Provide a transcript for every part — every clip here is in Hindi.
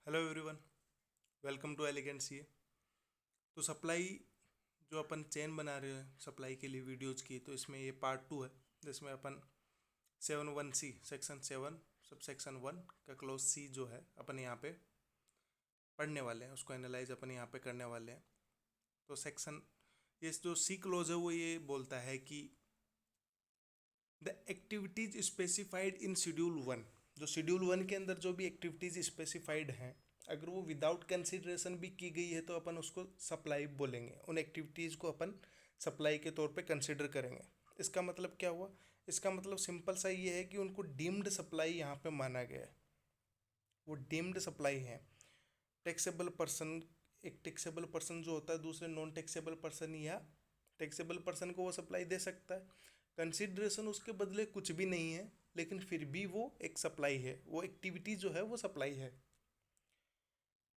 Hello everyone, welcome to elegant C. तो सप्लाई जो अपन चेन बना रहे हैं सप्लाई के लिए वीडियोज़ की, तो इसमें ये पार्ट 2 है जिसमें अपन 7(1)(c) सेक्शन 7 सब सेक्शन 1 का क्लोज सी जो है अपन यहाँ पे पढ़ने वाले हैं, उसको एनालाइज अपन यहाँ पे करने वाले हैं। तो सेक्शन ये जो सी क्लोज है वो ये बोलता है कि the activities specified in schedule 1, जो शेड्यूल 1 के अंदर जो भी एक्टिविटीज स्पेसिफाइड हैं, अगर वो विदाउट कंसिडरेशन भी की गई है तो अपन उसको सप्लाई बोलेंगे। उन एक्टिविटीज़ को अपन सप्लाई के तौर पे कंसिडर करेंगे। इसका मतलब क्या हुआ? इसका मतलब सिंपल सा ये है कि उनको डीम्ड सप्लाई यहाँ पे माना गया है। वो डीम्ड सप्लाई है। टैक्सेबल पर्सन, एक टैक्सेबल पर्सन जो होता है दूसरे नॉन टैक्सेबल पर्सन या टैक्सेबल पर्सन को वो सप्लाई दे सकता है। कंसिडरेशन उसके बदले कुछ भी नहीं है, लेकिन फिर भी वो एक सप्लाई है, वो एक्टिविटी जो है वो सप्लाई है।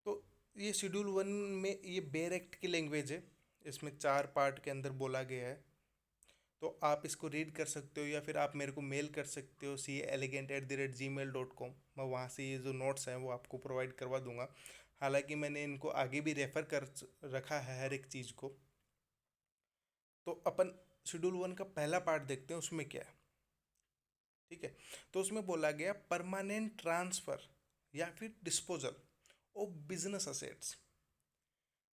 तो ये शेड्यूल 1 में ये बेयर एक्ट की लैंग्वेज है, इसमें 4 पार्ट के अंदर बोला गया है। तो आप इसको रीड कर सकते हो या फिर आप मेरे को मेल कर सकते हो celegant@gmail.com। मैं वहाँ से ये जो नोट्स हैं वो आपको प्रोवाइड करवा दूंगा। हालांकि मैंने इनको आगे भी रेफ़र कर रखा है हर एक चीज़ को। तो अपन शेड्यूल 1 का पहला पार्ट देखते हैं, उसमें क्या है। ठीक है, तो उसमें बोला गया परमानेंट ट्रांसफ़र या फिर disposal of business assets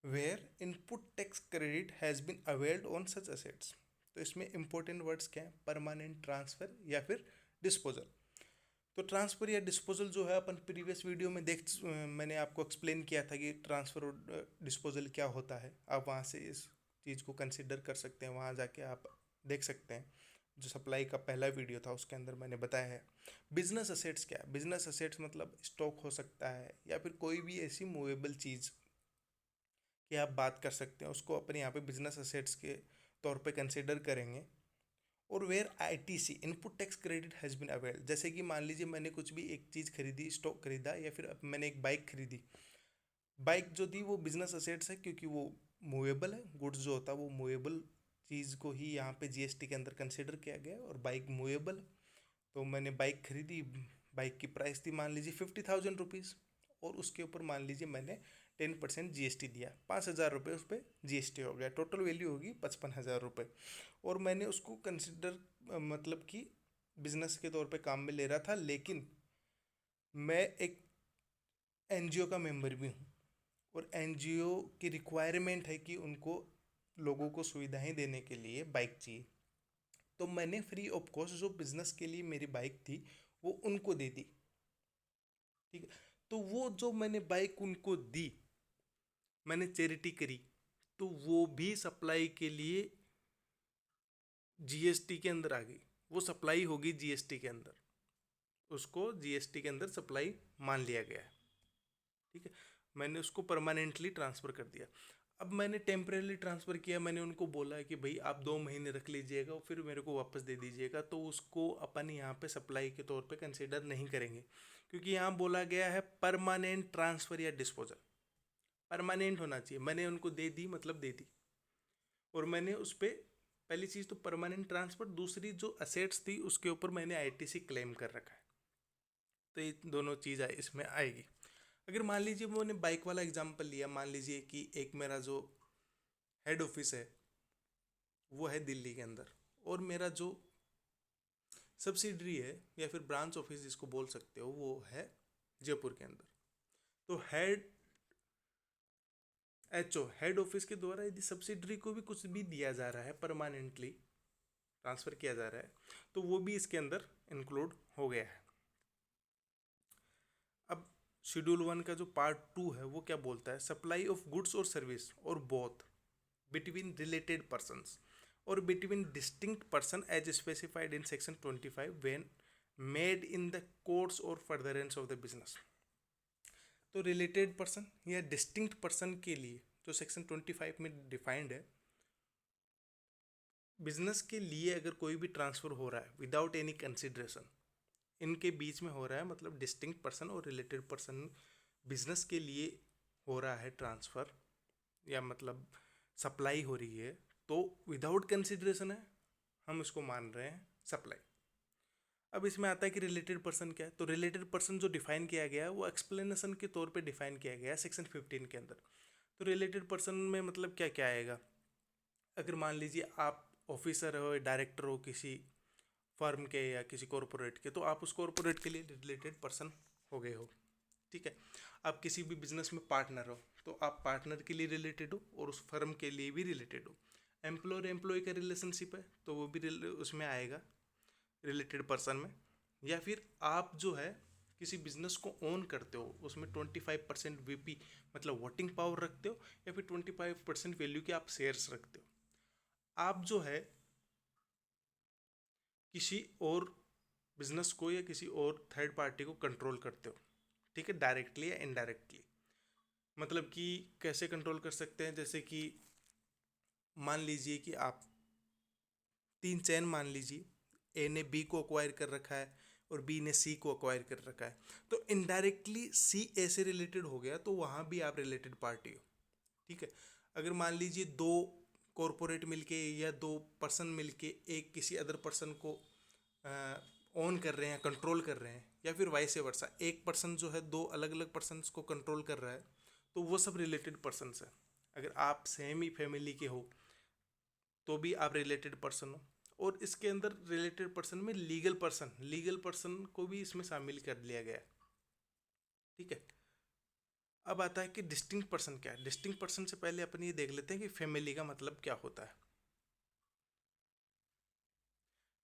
where input tax credit has been availed on such assets. तो इसमें इंपॉर्टेंट वर्ड्स क्या हैं? परमानेंट ट्रांसफ़र या फिर डिस्पोजल। तो ट्रांसफ़र या डिस्पोजल जो है अपन प्रीवियस वीडियो में मैंने आपको एक्सप्लेन किया था कि ट्रांसफ़र और डिस्पोजल क्या होता है। आप वहाँ से इस चीज़ को कंसिडर कर सकते हैं, वहाँ जाके आप देख सकते हैं। जो सप्लाई का पहला वीडियो था उसके अंदर मैंने बताया है। बिजनेस असेट्स क्या है? बिजनेस असेट्स मतलब स्टॉक हो सकता है या फिर कोई भी ऐसी मूवेबल चीज़ कि आप बात कर सकते हैं, उसको अपन यहाँ पे बिजनेस असेट्स के तौर पे कंसिडर करेंगे। और where ITC input tax credit has been availed, जैसे कि मान लीजिए मैंने कुछ भी एक चीज़ खरीदी, स्टॉक खरीदा या फिर मैंने एक बाइक खरीदी। बाइक जो थी वो बिजनेस असेट्स है क्योंकि वो मूवेबल है। गुड्स जो होता है वो मूवेबल चीज़ को ही यहाँ पे जीएसटी के अंदर कंसिडर किया गया है और बाइक मूवेबल। तो मैंने बाइक खरीदी, बाइक की प्राइस थी मान लीजिए 50,000 रुपीज़, और उसके ऊपर मान लीजिए मैंने 10% जीएसटी दिया, 5,000 रुपये उस पर जीएसटी हो गया, टोटल वैल्यू होगी 55,000 रुपये। और मैंने उसको कंसिडर मतलब कि बिजनेस के तौर पे काम में ले रहा था, लेकिन मैं एक एनजीओ का मेंबर भी हूँ और एनजीओ की रिक्वायरमेंट है कि उनको लोगों को सुविधाएं देने के लिए बाइक चाहिए। तो मैंने फ्री ऑफ कॉस्ट जो बिजनेस के लिए मेरी बाइक थी वो उनको दे दी। ठीक है, तो वो जो मैंने बाइक उनको दी, मैंने चैरिटी करी, तो वो भी सप्लाई के लिए जीएसटी के अंदर आ गई। वो सप्लाई होगी जीएसटी के अंदर, उसको जीएसटी के अंदर सप्लाई मान लिया गया है। ठीक है, मैंने उसको परमानेंटली ट्रांसफ़र कर दिया। अब मैंने टेम्परेली ट्रांसफ़र किया, मैंने उनको बोला कि भाई आप 2 महीने रख लीजिएगा और फिर मेरे को वापस दे दीजिएगा, तो उसको अपन यहाँ पे सप्लाई के तौर पे कंसिडर नहीं करेंगे, क्योंकि यहाँ बोला गया है परमानेंट ट्रांसफ़र या डिस्पोजल। परमानेंट होना चाहिए, मैंने उनको दे दी मतलब दे दी। और मैंने उस पर पहली चीज़ तो परमानेंट ट्रांसफ़र, दूसरी जो असेट्स थी उसके ऊपर मैंने आईटीसी क्लेम कर रखा है। तो ये दोनों चीज़ इसमें आएगी। अगर मान लीजिए मैंने बाइक वाला एग्जांपल लिया, मान लीजिए कि एक मेरा जो हेड ऑफिस है वो है दिल्ली के अंदर, और मेरा जो सब्सिडरी है या फिर ब्रांच ऑफिस जिसको बोल सकते हो वो है जयपुर के अंदर। तो हेड ऑफिस के द्वारा यदि सब्सिडरी को भी कुछ भी दिया जा रहा है, परमानेंटली ट्रांसफ़र किया जा रहा है, तो वो भी इसके अंदर इंक्लूड हो गया है। अब शेड्यूल 1 का जो पार्ट 2 है वो क्या बोलता है? सप्लाई ऑफ गुड्स और सर्विस और both between related persons or between distinct person as specified in section 25 when made in the course or furtherance of the business। तो रिलेटेड पर्सन या डिस्टिंक्ट पर्सन के लिए जो सेक्शन 25 में डिफाइंड है, बिजनेस के लिए अगर कोई भी ट्रांसफ़र हो रहा है विदाउट एनी कंसिडरेशन, इनके बीच में हो रहा है, मतलब डिस्टिंक्ट पर्सन और रिलेटेड पर्सन बिजनेस के लिए हो रहा है ट्रांसफ़र या मतलब सप्लाई हो रही है, तो विदाउट कंसिडरेशन है, हम इसको मान रहे हैं सप्लाई। अब इसमें आता है कि रिलेटेड पर्सन क्या है। तो रिलेटेड पर्सन जो डिफाइन किया गया है वो एक्सप्लेनेशन के तौर पे डिफाइन किया गया है सेक्शन 15 के अंदर। तो रिलेटेड पर्सन में मतलब क्या क्या आएगा। अगर मान लीजिए आप ऑफिसर हो, डायरेक्टर हो किसी फर्म के या किसी कॉरपोरेट के, तो आप उस कॉरपोरेट के लिए रिलेटेड पर्सन हो गए हो। ठीक है। आप किसी भी बिजनेस में पार्टनर हो तो आप पार्टनर के लिए रिलेटेड हो और उस फर्म के लिए भी रिलेटेड हो। एम्प्लॉयर एम्प्लॉय का रिलेशनशिप है तो वो भी उसमें आएगा रिलेटेड पर्सन में। या फिर आप जो है किसी बिजनेस को ओन करते हो, उसमें 25% वीपी मतलब वोटिंग पावर रखते हो, या फिर 25% वैल्यू के आप शेयर्स रखते हो। आप जो है किसी और बिजनेस को या किसी और थर्ड पार्टी को कंट्रोल करते हो। ठीक है, डायरेक्टली या इनडायरेक्टली। मतलब कि कैसे कंट्रोल कर सकते हैं, जैसे कि मान लीजिए कि आप 3 चेन मान लीजिए, ए ने बी को अक्वायर कर रखा है और बी ने सी को अक्वायर कर रखा है, तो इनडायरेक्टली सी ए से रिलेटेड हो गया तो वहाँ भी आप रिलेटेड पार्टी हो। ठीक है। अगर मान लीजिए 2 कॉरपोरेट मिलके या 2 पर्सन मिलके एक किसी अदर पर्सन को ओन कर रहे हैं, कंट्रोल कर रहे हैं, या फिर वाइस वर्सा, एक पर्सन जो है 2 अलग अलग पर्सन्स को कंट्रोल कर रहा है, तो वो सब रिलेटेड पर्सन्स है। अगर आप सेम ही फैमिली के हो तो भी आप रिलेटेड पर्सन हो। और इसके अंदर रिलेटेड पर्सन में लीगल पर्सन को भी इसमें शामिल कर लिया गया है। ठीक है। अब आता है कि डिस्टिंक्ट पर्सन क्या है। डिस्टिंक्ट पर्सन से पहले अपन ये देख लेते हैं कि फैमिली का मतलब क्या होता है।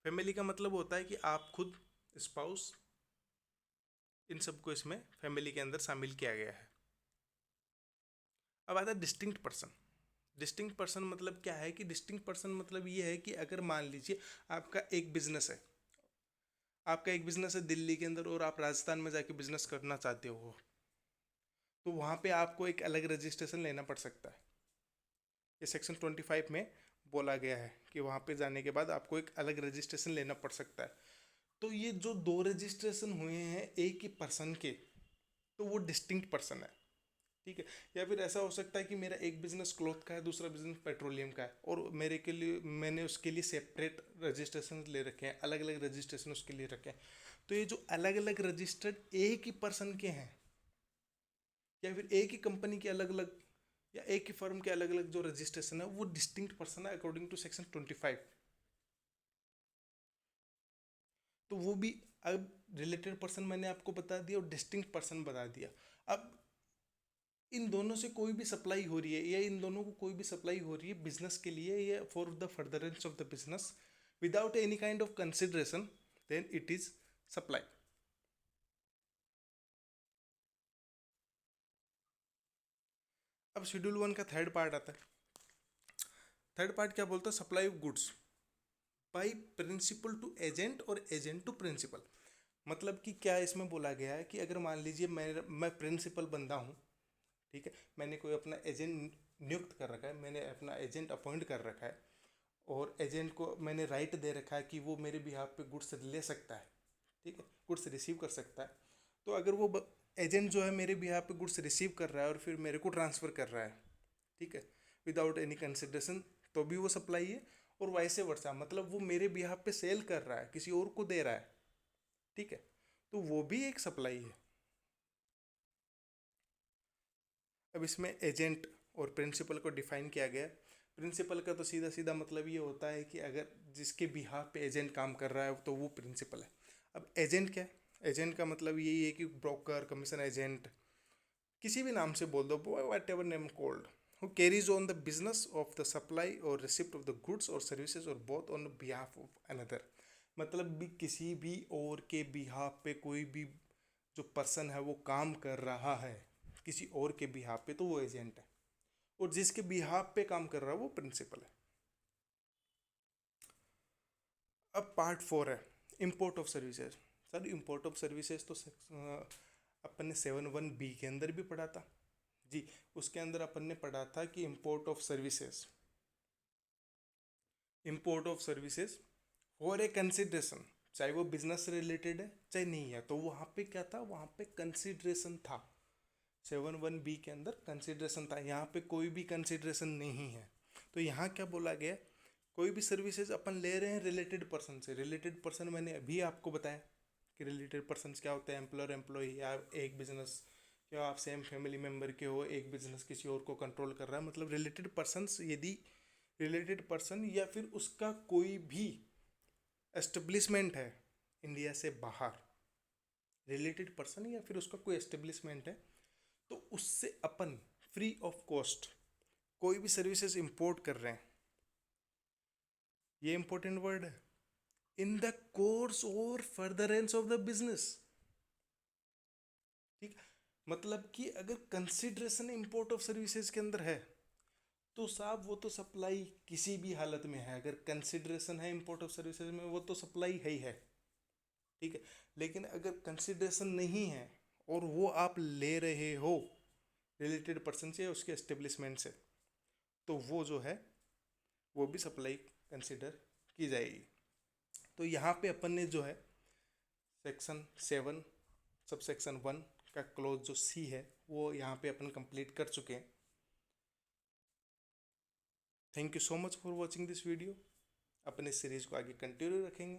फैमिली का मतलब होता है कि आप खुद, स्पाउस, इन सबको इसमें फैमिली के अंदर शामिल किया गया है। अब आता है डिस्टिंक्ट पर्सन। डिस्टिंक्ट पर्सन मतलब क्या है कि डिस्टिंक्ट पर्सन मतलब ये है कि अगर मान लीजिए आपका एक बिजनेस है, दिल्ली के अंदर, और आप राजस्थान में जाके बिजनेस करना चाहते हो, तो वहाँ पे आपको एक अलग रजिस्ट्रेशन लेना पड़ सकता है। ये सेक्शन 25 में बोला गया है कि वहाँ पे जाने के बाद आपको एक अलग रजिस्ट्रेशन लेना पड़ सकता है। तो ये जो 2 रजिस्ट्रेशन हुए हैं एक ही पर्सन के, तो वो डिस्टिंक्ट पर्सन है। ठीक है। या फिर ऐसा हो सकता है कि मेरा एक बिजनेस क्लॉथ का है, दूसरा बिजनेस पेट्रोलियम का है, और मेरे के लिए मैंने उसके लिए सेपरेट रजिस्ट्रेशन ले रखे हैं, अलग अलग रजिस्ट्रेशन उसके लिए रखे हैं। तो ये जो अलग अलग रजिस्टर्ड एक ही पर्सन के हैं, या फिर एक ही कंपनी के अलग अलग, या एक ही फर्म के अलग अलग जो रजिस्ट्रेशन है, वो डिस्टिंक्ट पर्सन है अकॉर्डिंग टू सेक्शन 25। तो वो भी, अब रिलेटेड पर्सन मैंने आपको बता दिया और डिस्टिंक्ट पर्सन बता दिया। अब इन दोनों से कोई भी सप्लाई हो रही है, या इन दोनों को कोई भी सप्लाई हो रही है बिजनेस के लिए या for the furtherance of the business without any kind of consideration, then it is supply. अब शेड्यूल 1 का थर्ड पार्ट आता है। थर्ड पार्ट क्या बोलता है, supply of goods by principal to agent और एजेंट टू प्रिंसिपल। मतलब कि क्या इसमें बोला गया है कि अगर मान लीजिए मैं प्रिंसिपल बंदा हूँ, ठीक है, मैंने कोई अपना एजेंट नियुक्त कर रखा है, मैंने अपना एजेंट अपॉइंट कर रखा है, और एजेंट को मैंने राइट दे रखा है कि वो मेरे बिहाफ पे गुड्स ले सकता है, ठीक है, गुड्स रिसीव कर सकता है। तो अगर वो एजेंट जो है मेरे बिहाफ पे गुड्स रिसीव कर रहा है और फिर मेरे को ट्रांसफ़र कर रहा है, ठीक है, विदाउट एनी कंसिडरेशन, तो भी वो सप्लाई है। और वैसे वर्सा, मतलब वो मेरे बिहाफ पे सेल कर रहा है, किसी और को दे रहा है, ठीक है, तो वो भी एक सप्लाई है। अब इसमें एजेंट और प्रिंसिपल को डिफाइन किया गया। प्रिंसिपल का तो सीधा सीधा मतलब ये होता है कि अगर जिसके बिहाफ पे एजेंट काम कर रहा है तो वो प्रिंसिपल है। अब एजेंट क्या है। एजेंट का मतलब यही है कि ब्रोकर, कमीशन एजेंट, किसी भी नाम से बोल दो, what ever name called, who carries on the business of the supply और रिसिप्ट ऑफ द गुड्स और सर्विसेज और both on behalf of another. मतलब भी किसी भी और के बिहाफ पे कोई भी जो पर्सन है वो काम कर रहा है किसी और के बिहाफ पे, तो वो एजेंट है। और जिसके बिहाफ पे काम कर रहा है वो प्रिंसिपल है। अब पार्ट 4 है import of services. Sir import of services तो अपन ने 7(1)(b) के अंदर भी पढ़ा था जी। उसके अंदर अपन ने पढ़ा था कि import of services for a consideration, चाहे वो बिजनेस से रिलेटेड है चाहे नहीं है, तो वहाँ पे क्या था, वहाँ पे कंसिडरेशन था। 7(1)(b) के अंदर कंसिडरेशन था, यहाँ पे कोई भी कंसिडरेशन नहीं है। तो यहाँ क्या बोला गया, कोई भी सर्विसेज अपन ले रहे हैं रिलेटेड पर्सन से। रिलेटेड पर्सन मैंने अभी आपको बताया कि रिलेटेड पर्सन क्या होते हैं, एम्प्लॉयर एम्प्लॉई, या एक बिजनेस, या आप सेम फैमिली मेम्बर के हो, एक बिजनेस किसी और को कंट्रोल कर रहा है। मतलब रिलेटेड पर्सन्स, यदि रिलेटेड पर्सन या फिर उसका कोई भी एस्टेब्लिशमेंट है इंडिया से बाहर, रिलेटेड पर्सन या फिर उसका कोई एस्टेब्लिशमेंट है, तो उससे अपन फ्री ऑफ कॉस्ट कोई भी सर्विसेज इंपोर्ट कर रहे हैं। ये इंपॉर्टेंट वर्ड है, इन द कोर्स और फर्दरेंस ऑफ द बिजनेस। ठीक, मतलब कि अगर कंसिडरेशन इंपोर्ट ऑफ सर्विसेज के अंदर है तो साहब वो तो सप्लाई किसी भी हालत में है। अगर कंसिडरेशन है इंपोर्ट ऑफ सर्विसेज में, वो तो सप्लाई है ही है। ठीक है, लेकिन अगर कंसिडरेशन नहीं है और वो आप ले रहे हो रिलेटेड पर्सन से या उसके एस्टेब्लिशमेंट से, तो वो जो है वो भी सप्लाई कंसिडर की जाएगी। तो यहाँ पे अपन ने जो है सेक्शन 7 सब सेक्शन 1 का क्लोज जो सी है वो यहाँ पे अपन कंप्लीट कर चुके हैं। Thank you so much for watching this video. अपन इस सीरीज को आगे कंटिन्यू रखेंगे।